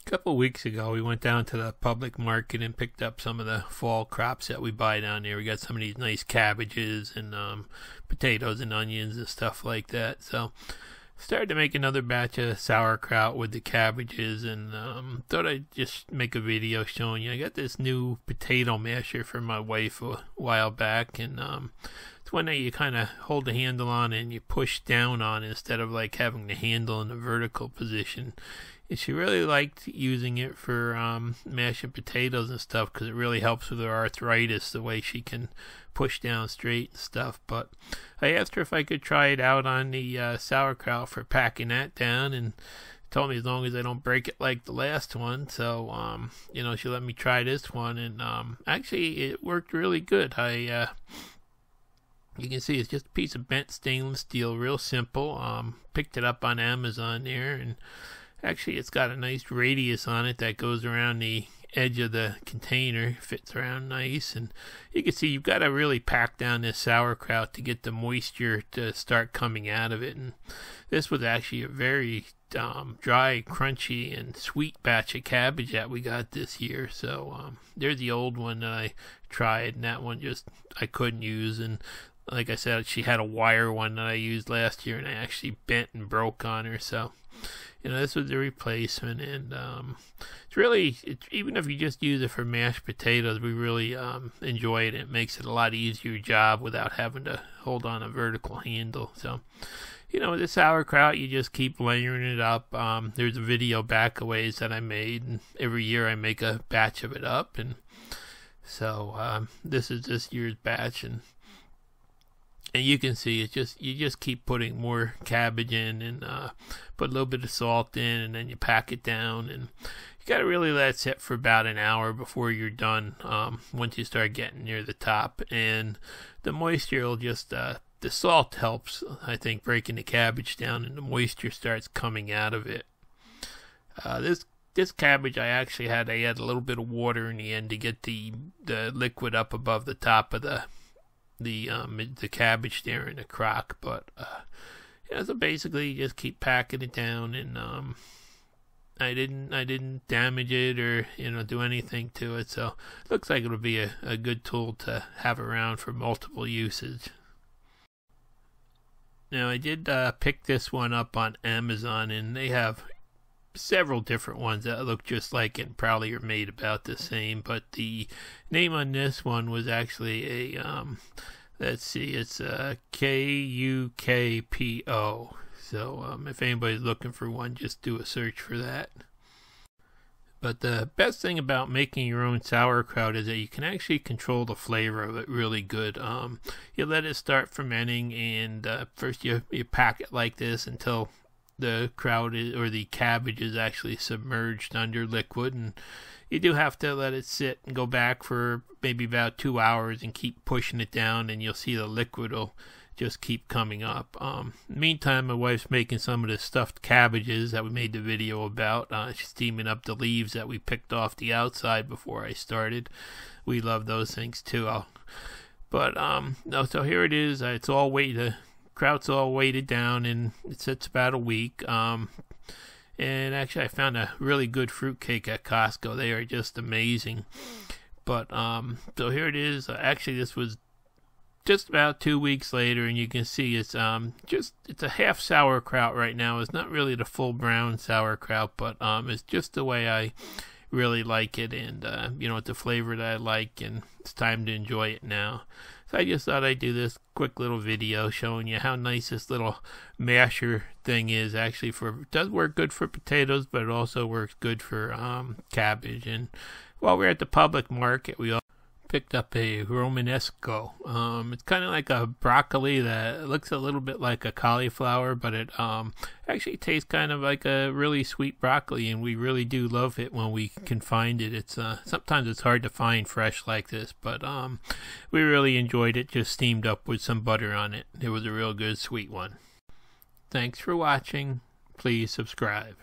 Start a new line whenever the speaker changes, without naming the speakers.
couple of weeks ago, we went down to the public market and picked up some of the fall crops that we buy down there. We got some of these nice cabbages and potatoes and onions and stuff like that. So started to make another batch of sauerkraut with the cabbages, and thought I'd just make a video showing you. I got this new potato masher for my wife a while back, and it's one that you kind of hold the handle on and you push down on instead of like having the handle in a vertical position. And she really liked using it for mashing potatoes and stuff because it really helps with her arthritis, the way she can push down straight and stuff. But I asked her if I could try it out on the sauerkraut for packing that down, and told me as long as I don't break it like the last one. So she let me try this one, and actually it worked really good. You can see it's just a piece of bent stainless steel, real simple. Picked it up on Amazon there, and actually it's got a nice radius on it that goes around the edge of the container, fits around nice, and you can see you've got to really pack down this sauerkraut to get the moisture to start coming out of it. And this was actually a very dry, crunchy, and sweet batch of cabbage that we got this year. So there's the old one that I tried, and that one just I couldn't use. And like I said, she had a wire one that I used last year, and I actually bent and broke on her. So this was the replacement, and even if you just use it for mashed potatoes, we really enjoy it. It makes it a lot easier job without having to hold on a vertical handle. So, with the sauerkraut, you just keep layering it up. There's a video back a ways that I made, and every year I make a batch of it up, and so this is this year's batch, and you can see it you just keep putting more cabbage in, and put a little bit of salt in, and then you pack it down, and you got to really let it sit for about an hour before you're done. Once you start getting near the top, and the moisture will just the salt helps, I think, breaking the cabbage down, and the moisture starts coming out of it. This cabbage I add a little bit of water in the end to get the liquid up above the top of the cabbage there in the crock. But so basically you just keep packing it down, and I didn't damage it or do anything to it, so it looks like it'll be a good tool to have around for multiple usage. Now I did pick this one up on Amazon, and they have several different ones that look just like it and probably are made about the same, but the name on this one was actually a let's see, it's a KUKPO. So if anybody's looking for one, just do a search for that. But the best thing about making your own sauerkraut is that you can actually control the flavor of it really good. You let it start fermenting, and first you pack it like this until the kraut or the cabbage is actually submerged under liquid, and you do have to let it sit and go back for maybe about 2 hours and keep pushing it down, and you'll see the liquid will just keep coming up. Meantime, my wife's making some of the stuffed cabbages that we made the video about. She's steaming up the leaves that we picked off the outside before I started. We love those things too. So here it is. It's all weighted. Kraut's all weighted down, and it sits about a week. And actually, I found a really good fruitcake at Costco. They are just amazing. But so here it is. Actually, this was just about 2 weeks later, and you can see it's a half sauerkraut right now. It's not really the full brown sauerkraut, but it's just the way I really like it, and it's the flavor that I like, and it's time to enjoy it now. So I just thought I'd do this quick little video showing you how nice this little masher thing is. Actually, it does work good for potatoes, but it also works good for cabbage. And while we're at the public market, we all picked up a Romanesco. It's kind of like a broccoli that looks a little bit like a cauliflower, but it actually tastes kind of like a really sweet broccoli, and we really do love it when we can find it. It's sometimes it's hard to find fresh like this, but we really enjoyed it just steamed up with some butter on it. It was a real good sweet one. Thanks for watching. Please subscribe.